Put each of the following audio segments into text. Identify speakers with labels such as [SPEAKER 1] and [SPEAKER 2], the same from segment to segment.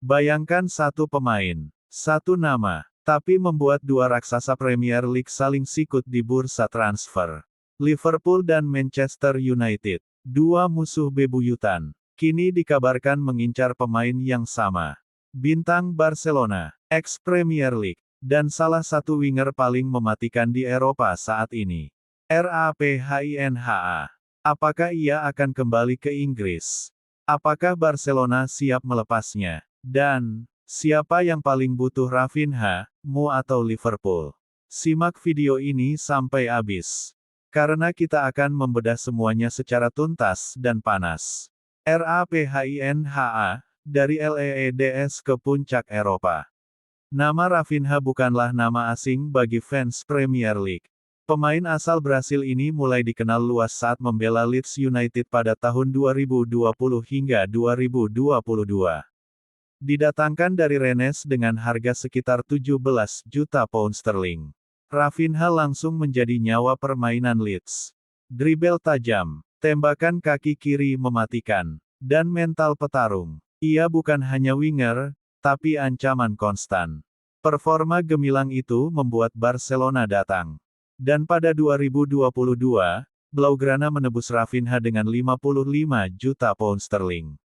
[SPEAKER 1] Bayangkan satu pemain, satu nama, tapi membuat dua raksasa Premier League saling sikut di bursa transfer. Liverpool dan Manchester United, dua musuh bebuyutan, kini dikabarkan mengincar pemain yang sama. Bintang Barcelona, ex-Premier League, dan salah satu winger paling mematikan di Eropa saat ini. Raphinha. Apakah ia akan kembali ke Inggris? Apakah Barcelona siap melepasnya? Dan, siapa yang paling butuh Raphinha, MU atau Liverpool? Simak video ini sampai habis. Karena kita akan membedah semuanya secara tuntas dan panas. Raphinha, dari Leeds ke puncak Eropa. Nama Raphinha bukanlah nama asing bagi fans Premier League. Pemain asal Brasil ini mulai dikenal luas saat membela Leeds United pada tahun 2020 hingga 2022. Didatangkan dari Rennes dengan harga sekitar 17 juta pound sterling. Raphinha langsung menjadi nyawa permainan Leeds. Dribble tajam, tembakan kaki kiri mematikan, dan mental petarung. Ia bukan hanya winger, tapi ancaman konstan. Performa gemilang itu membuat Barcelona datang. Dan pada 2022, Blaugrana menebus Raphinha dengan 55 juta pound sterling.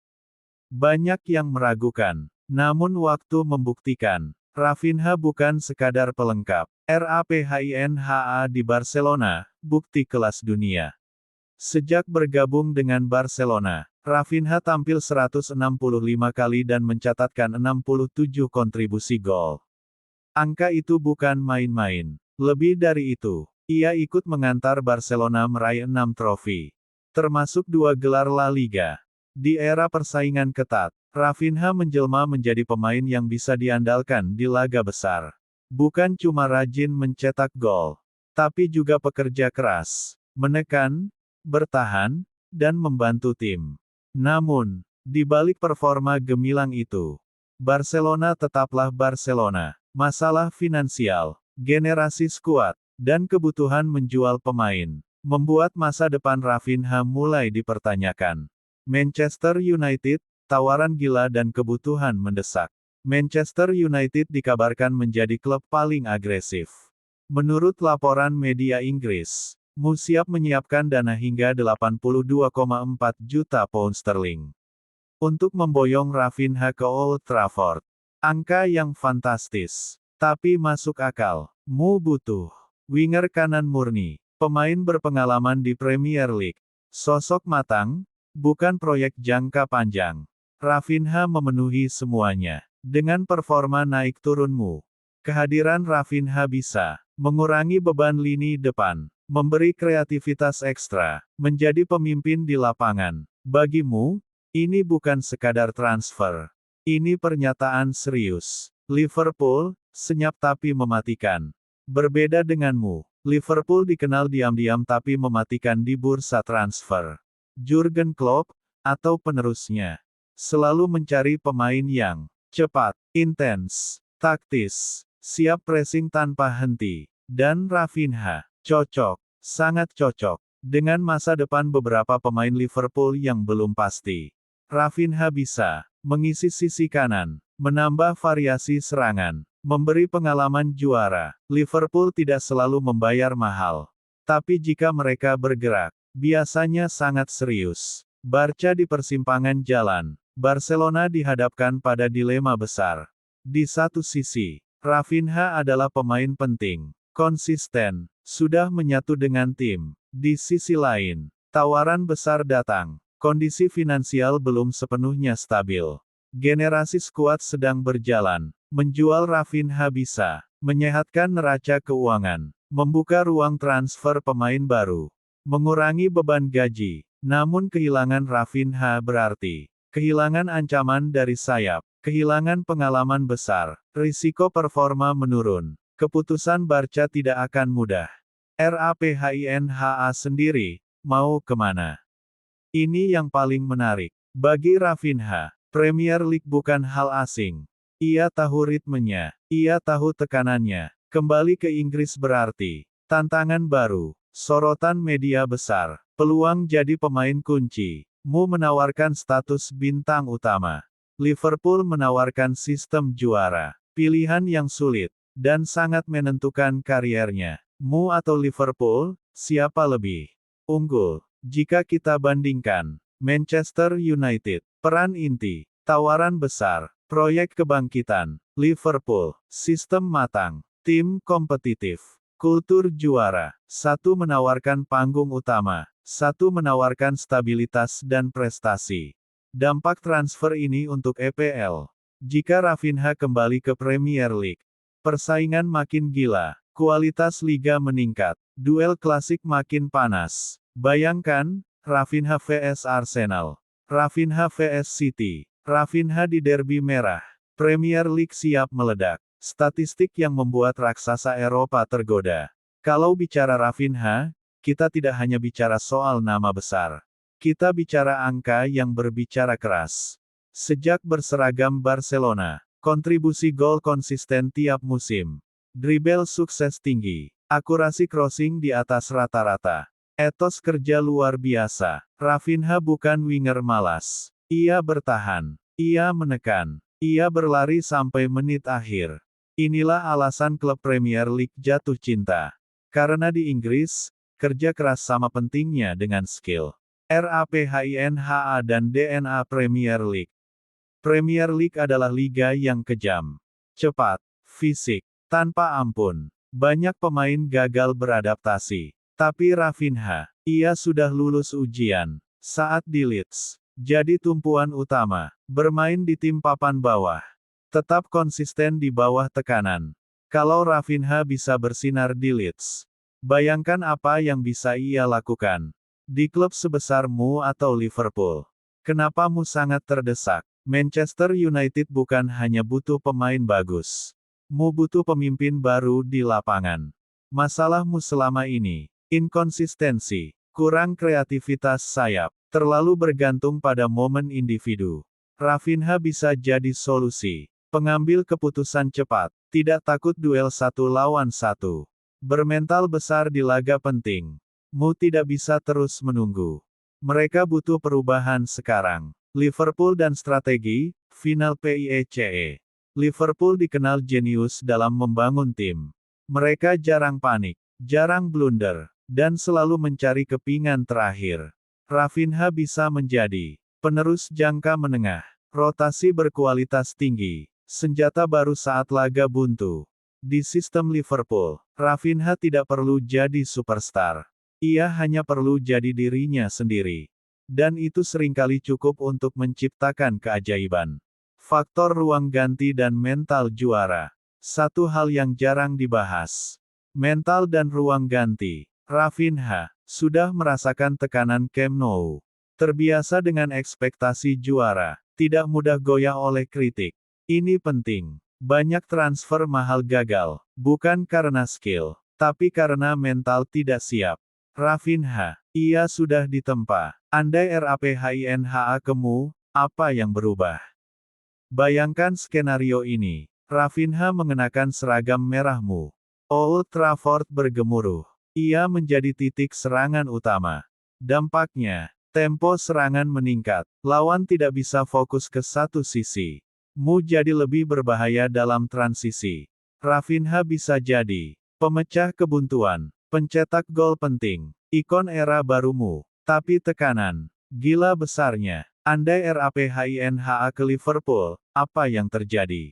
[SPEAKER 1] Banyak yang meragukan, namun waktu membuktikan, Raphinha bukan sekadar pelengkap. Raphinha di Barcelona, bukti kelas dunia. Sejak bergabung dengan Barcelona, Raphinha tampil 165 kali dan mencatatkan 67 kontribusi gol. Angka itu bukan main-main. Lebih dari itu, ia ikut mengantar Barcelona meraih 6 trofi, termasuk 2 gelar La Liga. Di era persaingan ketat, Raphinha menjelma menjadi pemain yang bisa diandalkan di laga besar. Bukan cuma rajin mencetak gol, tapi juga pekerja keras, menekan, bertahan, dan membantu tim. Namun, di balik performa gemilang itu, Barcelona tetaplah Barcelona. Masalah finansial, generasi skuad, dan kebutuhan menjual pemain, membuat masa depan Raphinha mulai dipertanyakan. Manchester United, tawaran gila dan kebutuhan mendesak. Manchester United dikabarkan menjadi klub paling agresif. Menurut laporan media Inggris, MU siap menyiapkan dana hingga 82,4 juta pound sterling untuk memboyong Raphinha ke Old Trafford. Angka yang fantastis, tapi masuk akal. MU butuh winger kanan murni, pemain berpengalaman di Premier League, sosok matang, bukan proyek jangka panjang. Raphinha memenuhi semuanya. Dengan performa naik turun MU, kehadiran Raphinha bisa mengurangi beban lini depan, memberi kreativitas ekstra, menjadi pemimpin di lapangan. Bagimu, ini bukan sekadar transfer. Ini pernyataan serius. Liverpool, senyap tapi mematikan. Berbeda denganmu, Liverpool dikenal diam-diam tapi mematikan di bursa transfer. Jurgen Klopp, atau penerusnya, selalu mencari pemain yang cepat, intens, taktis, siap pressing tanpa henti. Dan Raphinha, cocok, sangat cocok, dengan masa depan beberapa pemain Liverpool yang belum pasti. Raphinha bisa mengisi sisi kanan, menambah variasi serangan, memberi pengalaman juara. Liverpool tidak selalu membayar mahal, tapi jika mereka bergerak, biasanya sangat serius. Barca di persimpangan jalan, Barcelona dihadapkan pada dilema besar. Di satu sisi, Raphinha adalah pemain penting, konsisten, sudah menyatu dengan tim. Di sisi lain, tawaran besar datang, kondisi finansial belum sepenuhnya stabil. Generasi skuad sedang berjalan, menjual Raphinha bisa menyehatkan neraca keuangan, membuka ruang transfer pemain baru, mengurangi beban gaji. Namun kehilangan Raphinha berarti kehilangan ancaman dari sayap, kehilangan pengalaman besar, risiko performa menurun. Keputusan Barca tidak akan mudah. Raphinha sendiri, mau kemana? Ini yang paling menarik. Bagi Raphinha, Premier League bukan hal asing. Ia tahu ritmenya, ia tahu tekanannya. Kembali ke Inggris berarti tantangan baru, sorotan media besar, peluang jadi pemain kunci. MU menawarkan status bintang utama. Liverpool menawarkan sistem juara, pilihan yang sulit, dan sangat menentukan kariernya. Mu atau Liverpool, siapa lebih unggul? Jika kita bandingkan, Manchester United, peran inti, tawaran besar, proyek kebangkitan, Liverpool, sistem matang, tim kompetitif, kultur juara, satu menawarkan panggung utama, satu menawarkan stabilitas dan prestasi. Dampak transfer ini untuk EPL. Jika Raphinha kembali ke Premier League, persaingan makin gila, kualitas liga meningkat, duel klasik makin panas. Bayangkan, Raphinha vs Arsenal, Raphinha vs City, Raphinha di derby merah. Premier League siap meledak. Statistik yang membuat raksasa Eropa tergoda. Kalau bicara Raphinha, kita tidak hanya bicara soal nama besar. Kita bicara angka yang berbicara keras. Sejak berseragam Barcelona, kontribusi gol konsisten tiap musim. Dribble sukses tinggi. Akurasi crossing di atas rata-rata. Etos kerja luar biasa. Raphinha bukan winger malas. Ia bertahan. Ia menekan. Ia berlari sampai menit akhir. Inilah alasan klub Premier League jatuh cinta. Karena di Inggris, kerja keras sama pentingnya dengan skill. RAPHINHA dan DNA Premier League. Premier League adalah liga yang kejam, cepat, fisik, tanpa ampun. Banyak pemain gagal beradaptasi. Tapi Raphinha, ia sudah lulus ujian. Saat di Leeds, jadi tumpuan utama, bermain di tim papan bawah. Tetap konsisten di bawah tekanan. Kalau Raphinha bisa bersinar di Leeds, bayangkan apa yang bisa ia lakukan di klub sebesar Mu atau Liverpool. Kenapa Mu sangat terdesak? Manchester United bukan hanya butuh pemain bagus. Mu butuh pemimpin baru di lapangan. Masalahmu selama ini, inkonsistensi, kurang kreativitas sayap, terlalu bergantung pada momen individu. Raphinha bisa jadi solusi. Pengambil keputusan cepat, tidak takut duel 1 lawan 1. Bermental besar di laga penting. Mu tidak bisa terus menunggu. Mereka butuh perubahan sekarang. Liverpool dan strategi, final PIECE. Liverpool dikenal jenius dalam membangun tim. Mereka jarang panik, jarang blunder, dan selalu mencari kepingan terakhir. Raphinha bisa menjadi penerus jangka menengah, rotasi berkualitas tinggi, senjata baru saat laga buntu. Di sistem Liverpool, Raphinha tidak perlu jadi superstar. Ia hanya perlu jadi dirinya sendiri. Dan itu seringkali cukup untuk menciptakan keajaiban. Faktor ruang ganti dan mental juara. Satu hal yang jarang dibahas. Mental dan ruang ganti. Raphinha sudah merasakan tekanan Camp Nou. Terbiasa dengan ekspektasi juara. Tidak mudah goyah oleh kritik. Ini penting. Banyak transfer mahal gagal. Bukan karena skill, tapi karena mental tidak siap. Raphinha, ia sudah ditempa. Andai RAPHINHA kemu, apa yang berubah? Bayangkan skenario ini. Raphinha mengenakan seragam merahmu. Old Trafford bergemuruh. Ia menjadi titik serangan utama. Dampaknya, tempo serangan meningkat. Lawan tidak bisa fokus ke satu sisi. Mu jadi lebih berbahaya dalam transisi. Raphinha bisa jadi pemecah kebuntuan. Pencetak gol penting, ikon era barumu, tapi tekanan, gila besarnya. Andai RAPHINHA ke Liverpool, apa yang terjadi?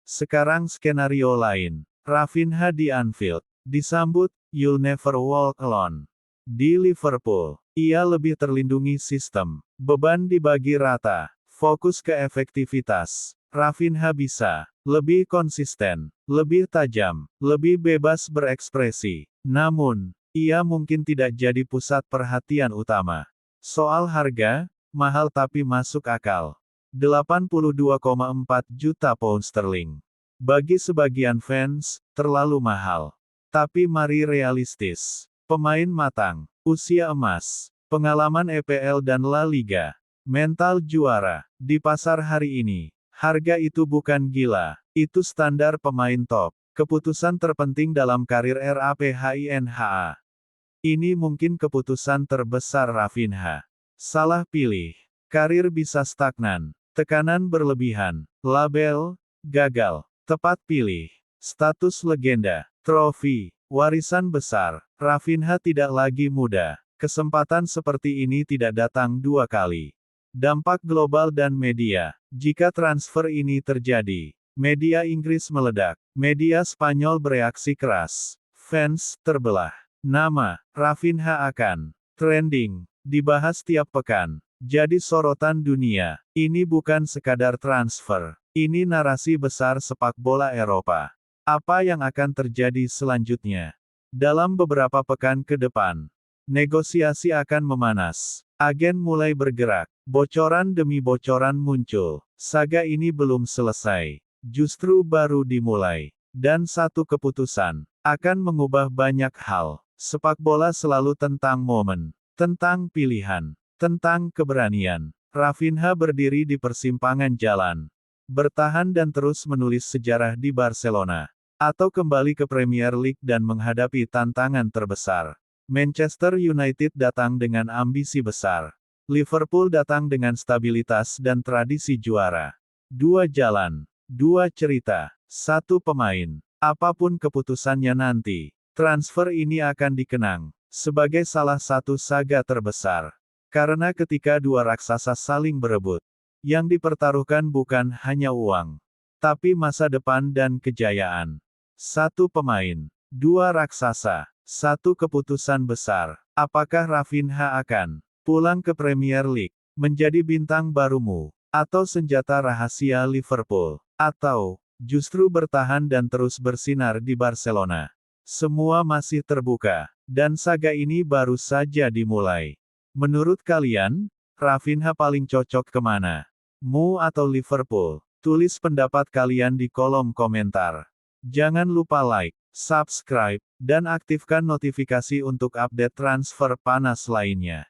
[SPEAKER 1] Sekarang skenario lain. Raphinha di Anfield, disambut, "You'll never walk alone." Di Liverpool, ia lebih terlindungi sistem, beban dibagi rata, fokus ke efektivitas. Raphinha bisa lebih konsisten, lebih tajam, lebih bebas berekspresi. Namun, ia mungkin tidak jadi pusat perhatian utama. Soal harga, mahal tapi masuk akal. 82,4 juta pound sterling. Bagi sebagian fans, terlalu mahal. Tapi mari realistis. Pemain matang, usia emas, pengalaman EPL dan La Liga, mental juara. Di pasar hari ini, harga itu bukan gila, itu standar pemain top. Keputusan terpenting dalam karir RAPHINHA. Ini mungkin keputusan terbesar Raphinha. Salah pilih, karir bisa stagnan. Tekanan berlebihan. Label, gagal. Tepat pilih. Status legenda. Trofi. Warisan besar. Rafinha tidak lagi muda. Kesempatan seperti ini tidak datang dua kali. Dampak global dan media. Jika transfer ini terjadi, media Inggris meledak. Media Spanyol bereaksi keras. Fans terbelah. Nama Rafinha akan trending, dibahas tiap pekan. Jadi sorotan dunia. Ini bukan sekadar transfer. Ini narasi besar sepak bola Eropa. Apa yang akan terjadi selanjutnya? Dalam beberapa pekan ke depan, negosiasi akan memanas. Agen mulai bergerak. Bocoran demi bocoran muncul. Saga ini belum selesai. Justru baru dimulai. Dan satu keputusan akan mengubah banyak hal. Sepak bola selalu tentang momen. Tentang pilihan. Tentang keberanian. Rafinha berdiri di persimpangan jalan. Bertahan dan terus menulis sejarah di Barcelona. Atau kembali ke Premier League dan menghadapi tantangan terbesar. Manchester United datang dengan ambisi besar. Liverpool datang dengan stabilitas dan tradisi juara. Dua jalan. Dua cerita. Satu pemain. Apapun keputusannya nanti, transfer ini akan dikenang sebagai salah satu saga terbesar. Karena ketika dua raksasa saling berebut, yang dipertaruhkan bukan hanya uang, tapi masa depan dan kejayaan. Satu pemain, dua raksasa, satu keputusan besar. Apakah Rafinha akan pulang ke Premier League, menjadi bintang barumu, atau senjata rahasia Liverpool, atau justru bertahan dan terus bersinar di Barcelona? Semua masih terbuka, dan saga ini baru saja dimulai. Menurut kalian, Rafinha paling cocok kemana? Mu atau Liverpool? Tulis pendapat kalian di kolom komentar. Jangan lupa like, subscribe, dan aktifkan notifikasi untuk update transfer panas lainnya.